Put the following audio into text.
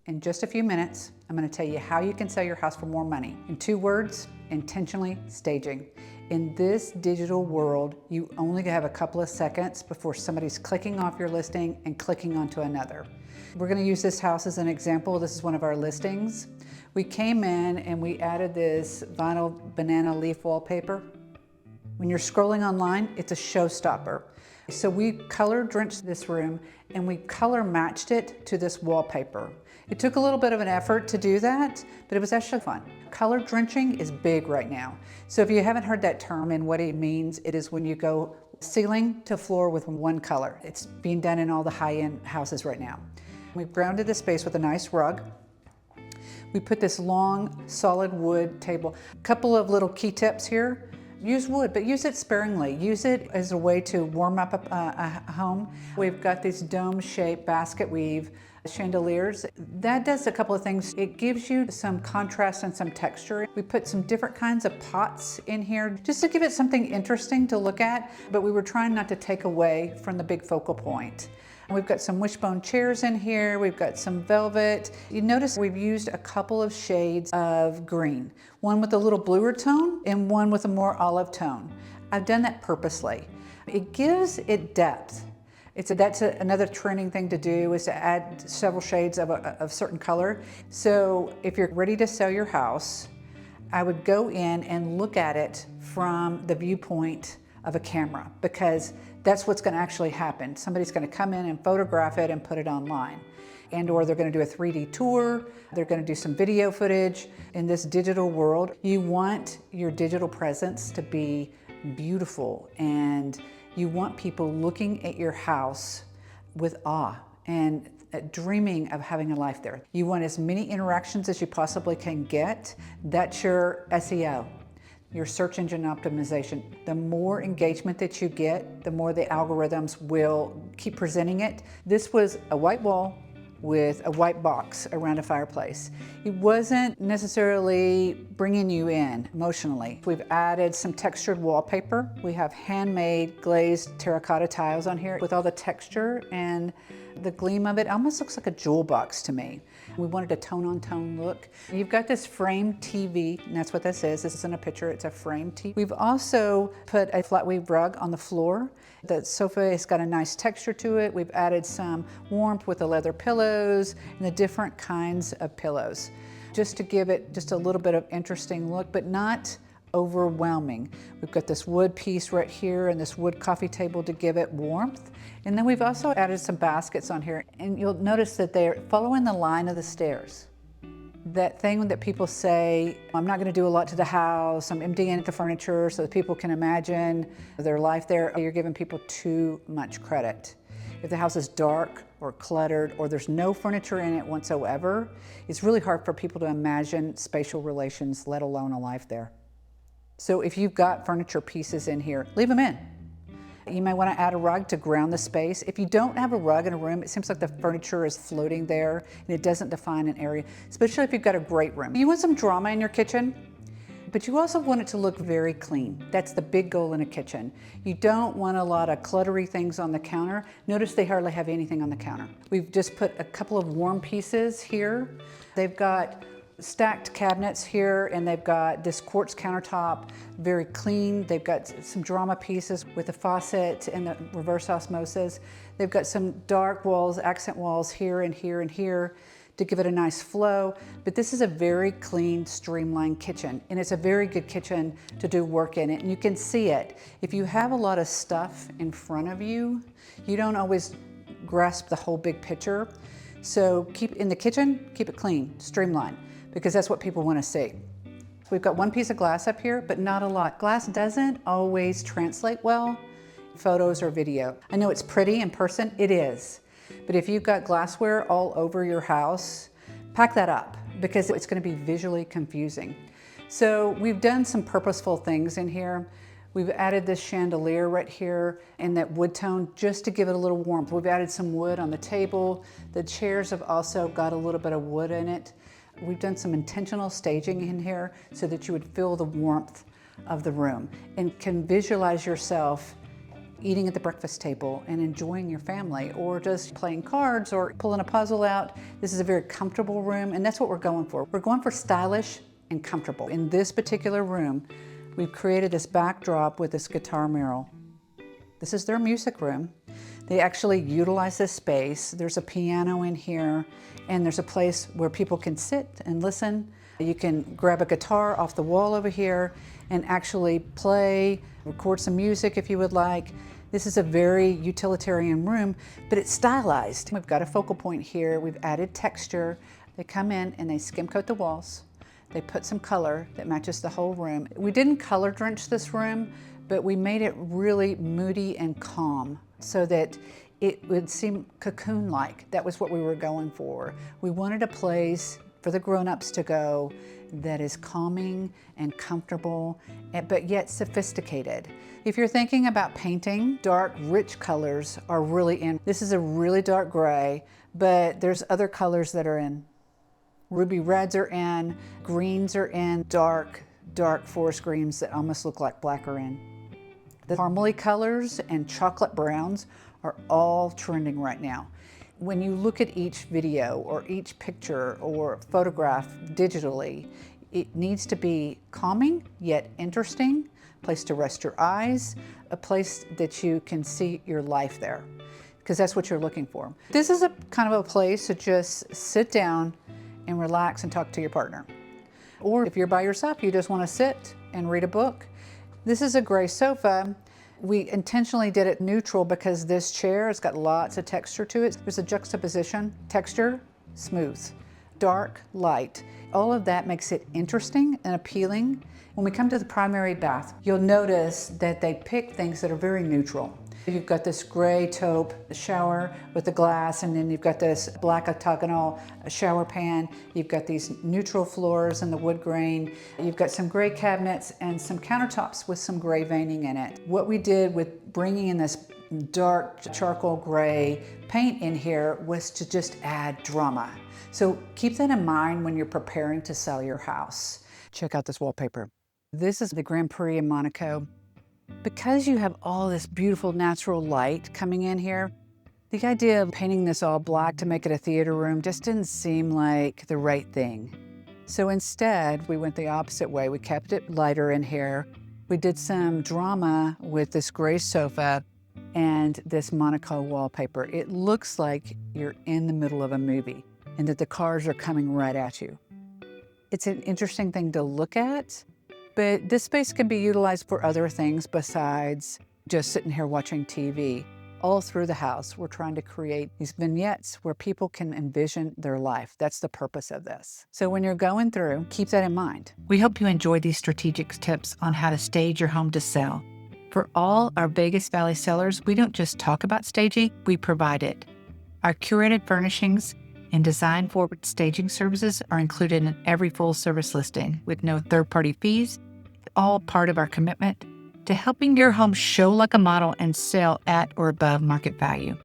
In just a few minutes, I'm going to tell you how you can sell your house for more money. In 2 words, intentionally staging. In this digital world, you only have a couple of seconds before somebody's clicking off your listing and clicking onto another. We're going to use this house as an example. This is one of our listings. We came in and we added this vinyl banana leaf wallpaper. When you're scrolling online, it's a showstopper. So we color drenched this room and we color matched it to this wallpaper. It took a little bit of an effort to do that, but it was actually fun. Color drenching is big right now. So if you haven't heard that term and what it means, it is when you go ceiling to floor with one color. It's being done in all the high-end houses right now. We've grounded the space with a nice rug. We put this long, solid wood table. A couple of little key tips here. Use wood, but use it sparingly. Use it as a way to warm up a home. We've got these dome-shaped basket weave chandeliers. That does a couple of things. It gives you some contrast and some texture. We put some different kinds of pots in here just to give it something interesting to look at, but we were trying not to take away from the big focal point. We've got some wishbone chairs in here. We've got some velvet. You notice we've used a couple of shades of green, one with a little bluer tone and one with a more olive tone. I've done that purposely. It gives it depth. That's another trending thing to do, is to add several shades of a certain color. So if you're ready to sell your house, I would go in and look at it from the viewpoint of a camera, because that's what's going to actually happen. Somebody's going to come in and photograph it and put it online. Or they're going to do a 3D tour. They're going to do some video footage. In this digital world, you want your digital presence to be beautiful, and you want people looking at your house with awe and dreaming of having a life there. You want as many interactions as you possibly can get. That's your SEO. Your search engine optimization. The more engagement that you get, the more the algorithms will keep presenting it. This was a white wall with a white box around a fireplace. It wasn't necessarily bringing you in emotionally. We've added some textured wallpaper. We have handmade glazed terracotta tiles on here with all the texture and the gleam of it. Almost looks like a jewel box to me. We wanted a tone-on-tone look. You've got this framed TV, and that's what this is. This isn't a picture, it's a framed TV. We've also put a flat weave rug on the floor. The sofa has got a nice texture to it. We've added some warmth with the leather pillows and the different kinds of pillows, just to give it just a little bit of interesting look, but not overwhelming. We've got this wood piece right here and this wood coffee table to give it warmth. And then we've also added some baskets on here, and you'll notice that they're following the line of the stairs. That thing that people say, I'm not going to do a lot to the house, I'm emptying the furniture so that people can imagine their life there. You're giving people too much credit. If the house is dark or cluttered or there's no furniture in it whatsoever, it's really hard for people to imagine spatial relations, let alone a life there. So if you've got furniture pieces in here, leave them in. You might want to add a rug to ground the space. If you don't have a rug in a room, it seems like the furniture is floating there and it doesn't define an area, especially if you've got a great room. You want some drama in your kitchen, but you also want it to look very clean. That's the big goal in a kitchen. You don't want a lot of cluttery things on the counter. Notice they hardly have anything on the counter. We've just put a couple of warm pieces here. They've got stacked cabinets here, and they've got this quartz countertop, very clean. They've got some drama pieces with the faucet and the reverse osmosis. They've got some dark walls, accent walls here and here and here to give it a nice flow. But this is a very clean, streamlined kitchen, and it's a very good kitchen to do work in it, and you can see it. If you have a lot of stuff in front of you, you don't always grasp the whole big picture. So keep in the kitchen, keep it clean, streamlined, because that's what people want to see. We've got one piece of glass up here, but not a lot. Glass doesn't always translate well in photos or video. I know it's pretty in person, it is. But if you've got glassware all over your house, pack that up, because it's going to be visually confusing. So we've done some purposeful things in here. We've added this chandelier right here in that wood tone just to give it a little warmth. We've added some wood on the table. The chairs have also got a little bit of wood in it. We've done some intentional staging in here so that you would feel the warmth of the room and can visualize yourself eating at the breakfast table and enjoying your family, or just playing cards or pulling a puzzle out. This is a very comfortable room, and that's what we're going for. We're going for stylish and comfortable. In this particular room, we've created this backdrop with this guitar mural. This is their music room. They actually utilize this space. There's a piano in here, and there's a place where people can sit and listen. You can grab a guitar off the wall over here and actually play, record some music if you would like. This is a very utilitarian room, but it's stylized. We've got a focal point here. We've added texture. They come in and they skim coat the walls. They put some color that matches the whole room. We didn't color drench this room, but we made it really moody and calm so that it would seem cocoon-like. That was what we were going for. We wanted a place for the grown-ups to go that is calming and comfortable, but yet sophisticated. If you're thinking about painting, dark, rich colors are really in. This is a really dark gray, but there's other colors that are in. Ruby reds are in, greens are in, dark forest greens that almost look like black are in. The caramely colors and chocolate browns are all trending right now. When you look at each video or each picture or photograph digitally, it needs to be calming yet interesting, a place to rest your eyes, a place that you can see your life there, because that's what you're looking for. This is a kind of a place to just sit down and relax and talk to your partner. Or if you're by yourself, you just want to sit and read a book. This is a gray sofa. We intentionally did it neutral because this chair has got lots of texture to it. There's a juxtaposition, texture, smooth, dark, light. All of that makes it interesting and appealing. When we come to the primary bath, you'll notice that they pick things that are very neutral. You've got this gray taupe shower with the glass, and then you've got this black octagonal shower pan. You've got these neutral floors and the wood grain. You've got some gray cabinets and some countertops with some gray veining in it. What we did with bringing in this dark charcoal gray paint in here was to just add drama. So keep that in mind when you're preparing to sell your house. Check out this wallpaper. This is the Grand Prix in Monaco. Because you have all this beautiful natural light coming in here, the idea of painting this all black to make it a theater room just didn't seem like the right thing. So instead, we went the opposite way. We kept it lighter in here. We did some drama with this gray sofa and this Monaco wallpaper. It looks like you're in the middle of a movie and that the cars are coming right at you. It's an interesting thing to look at. But this space can be utilized for other things besides just sitting here watching TV. All through the house, we're trying to create these vignettes where people can envision their life. That's the purpose of this. So when you're going through, keep that in mind. We hope you enjoy these strategic tips on how to stage your home to sell. For all our Vegas Valley sellers, we don't just talk about staging, we provide it. Our curated furnishings and design-forward staging services are included in every full-service listing with no third-party fees, all part of our commitment to helping your home show like a model and sell at or above market value.